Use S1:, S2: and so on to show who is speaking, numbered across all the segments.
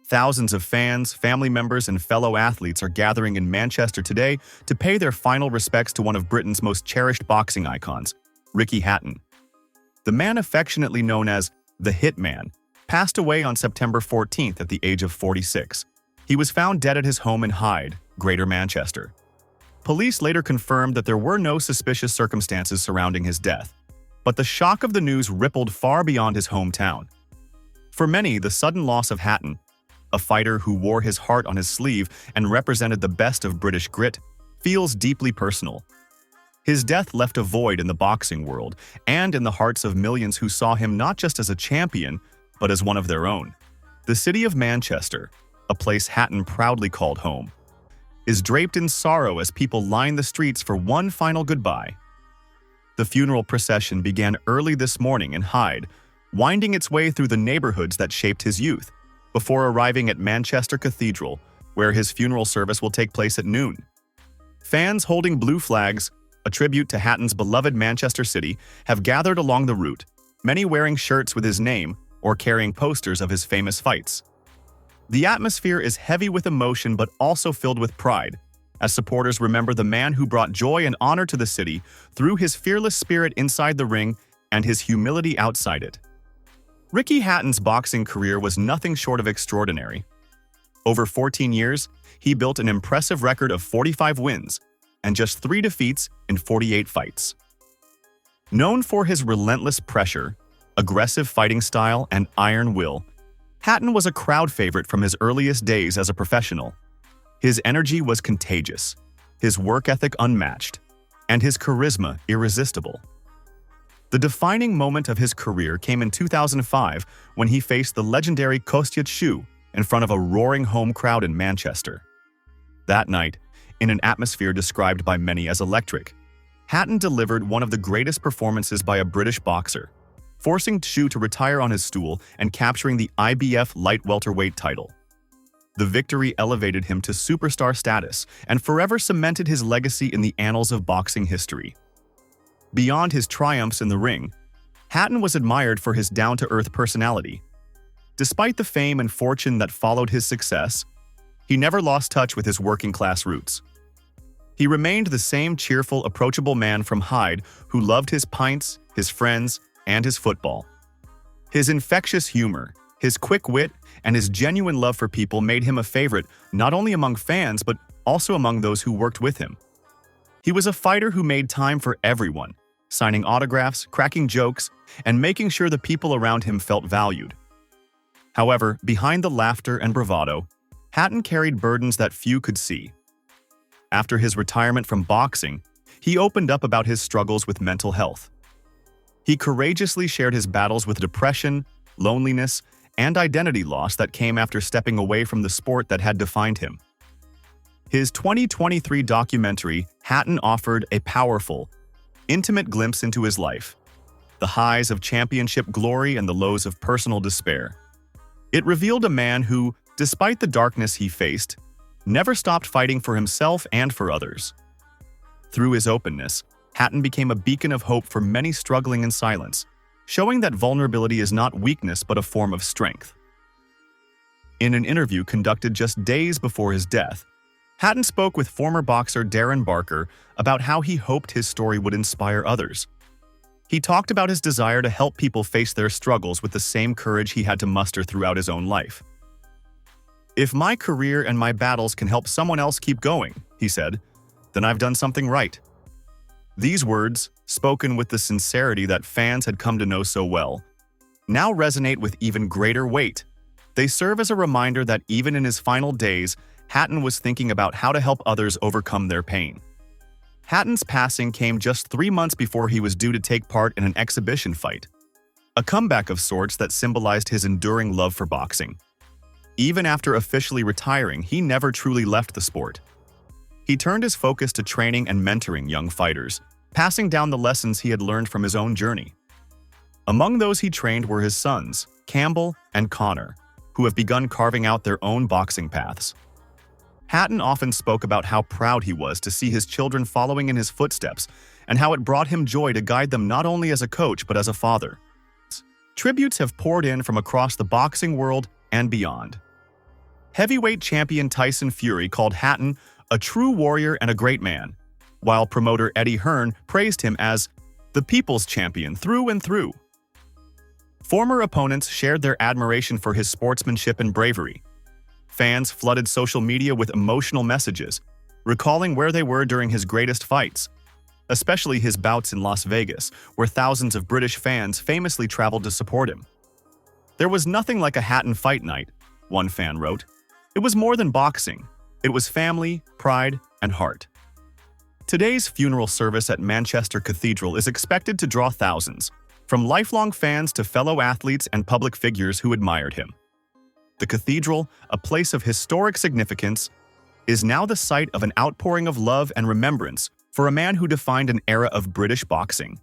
S1: Thousands of fans, family members, and fellow athletes are gathering in Manchester today to pay their final respects to one of Britain's most cherished boxing icons, Ricky Hatton. The man affectionately known as the Hitman passed away on September 14th at the age of 46. He was found dead at his home in Hyde, Greater Manchester. Police later confirmed that there were no suspicious circumstances surrounding his death, but the shock of the news rippled far beyond his hometown. For many, the sudden loss of Hatton, a fighter who wore his heart on his sleeve and represented the best of British grit, feels deeply personal. His death left a void in the boxing world and in the hearts of millions who saw him not just as a champion, but as one of their own. The city of Manchester, a place Hatton proudly called home, is draped in sorrow as people line the streets for one final goodbye. The funeral procession began early this morning in Hyde, winding its way through the neighborhoods that shaped his youth, before arriving at Manchester Cathedral, where his funeral service will take place at noon. Fans holding blue flags, a tribute to Hatton's beloved Manchester city, have gathered along the route, many wearing shirts with his name or carrying posters of his famous fights. The atmosphere is heavy with emotion but also filled with pride, as supporters remember the man who brought joy and honor to the city through his fearless spirit inside the ring and his humility outside it. Ricky Hatton's boxing career was nothing short of extraordinary. Over 14 years, he built an impressive record of 45 wins and just 3 defeats in 48 fights. Known for his relentless pressure, aggressive fighting style, and iron will, Hatton was a crowd favorite from his earliest days as a professional. His energy was contagious, his work ethic unmatched, and his charisma irresistible. The defining moment of his career came in 2005 when he faced the legendary Kostya Tszyu in front of a roaring home crowd in Manchester. That night, in an atmosphere described by many as electric, Hatton delivered one of the greatest performances by a British boxer, forcing Tszyu to retire on his stool and capturing the IBF light welterweight title. The victory elevated him to superstar status and forever cemented his legacy in the annals of boxing history. Beyond his triumphs in the ring, Hatton was admired for his down-to-earth personality. Despite the fame and fortune that followed his success, he never lost touch with his working-class roots. He remained the same cheerful, approachable man from Hyde who loved his pints, his friends, and his football. His infectious humor, his quick wit, and his genuine love for people made him a favorite not only among fans but also among those who worked with him. He was a fighter who made time for everyone, signing autographs, cracking jokes, and making sure the people around him felt valued. However, behind the laughter and bravado, Hatton carried burdens that few could see. After his retirement from boxing, he opened up about his struggles with mental health. He courageously shared his battles with depression, loneliness, and identity loss that came after stepping away from the sport that had defined him. His 2023 documentary, Hatton, offered a powerful, intimate glimpse into his life, the highs of championship glory and the lows of personal despair. It revealed a man who, despite the darkness he faced, never stopped fighting for himself and for others. Through his openness, Hatton became a beacon of hope for many struggling in silence, showing that vulnerability is not weakness but a form of strength. In an interview conducted just days before his death, Hatton spoke with former boxer Darren Barker about how he hoped his story would inspire others. He talked about his desire to help people face their struggles with the same courage he had to muster throughout his own life. "If my career and my battles can help someone else keep going," he said, "then I've done something right." These words, spoken with the sincerity that fans had come to know so well, now resonate with even greater weight. They serve as a reminder that even in his final days, Hatton was thinking about how to help others overcome their pain. Hatton's passing came just 3 months before he was due to take part in an exhibition fight, a comeback of sorts that symbolized his enduring love for boxing. Even after officially retiring, he never truly left the sport. He turned his focus to training and mentoring young fighters, passing down the lessons he had learned from his own journey. Among those he trained were his sons, Campbell and Connor, who have begun carving out their own boxing paths. Hatton often spoke about how proud he was to see his children following in his footsteps and how it brought him joy to guide them not only as a coach but as a father. Tributes have poured in from across the boxing world and beyond. Heavyweight champion Tyson Fury called Hatton a true warrior and a great man, while promoter Eddie Hearn praised him as the people's champion through and through. Former opponents shared their admiration for his sportsmanship and bravery. Fans flooded social media with emotional messages, recalling where they were during his greatest fights, especially his bouts in Las Vegas, where thousands of British fans famously traveled to support him. "There was nothing like a Hatton fight night," one fan wrote. "It was more than boxing. It was family, pride, and heart." Today's funeral service at Manchester Cathedral is expected to draw thousands, from lifelong fans to fellow athletes and public figures who admired him. The cathedral, a place of historic significance, is now the site of an outpouring of love and remembrance for a man who defined an era of British boxing.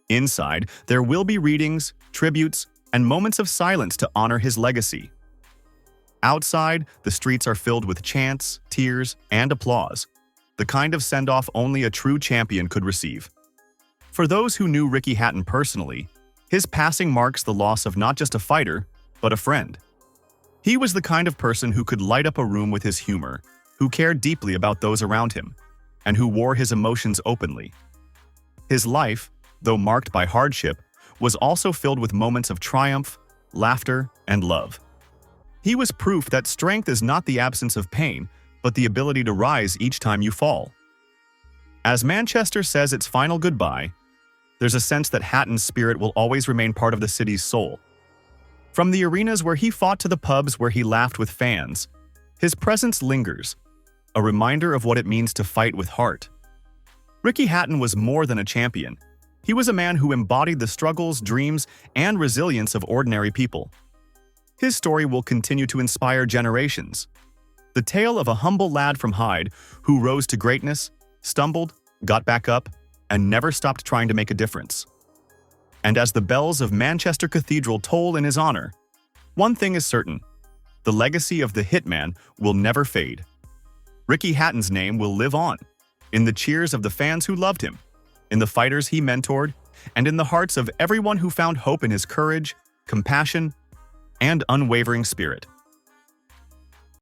S1: Inside, there will be readings, tributes, and moments of silence to honor his legacy. Outside, the streets are filled with chants, tears, and applause, the kind of send-off only a true champion could receive. For those who knew Ricky Hatton personally, his passing marks the loss of not just a fighter, but a friend. He was the kind of person who could light up a room with his humor, who cared deeply about those around him, and who wore his emotions openly. His life, though marked by hardship, was also filled with moments of triumph, laughter, and love. He was proof that strength is not the absence of pain, but the ability to rise each time you fall. As Manchester says its final goodbye, there's a sense that Hatton's spirit will always remain part of the city's soul. From the arenas where he fought to the pubs where he laughed with fans, his presence lingers, a reminder of what it means to fight with heart. Ricky Hatton was more than a champion. He was a man who embodied the struggles, dreams, and resilience of ordinary people. His story will continue to inspire generations. The tale of a humble lad from Hyde who rose to greatness, stumbled, got back up, and never stopped trying to make a difference. And as the bells of Manchester Cathedral toll in his honor, one thing is certain: the legacy of the Hitman will never fade. Ricky Hatton's name will live on, in the cheers of the fans who loved him, in the fighters he mentored, and in the hearts of everyone who found hope in his courage, compassion, and unwavering spirit.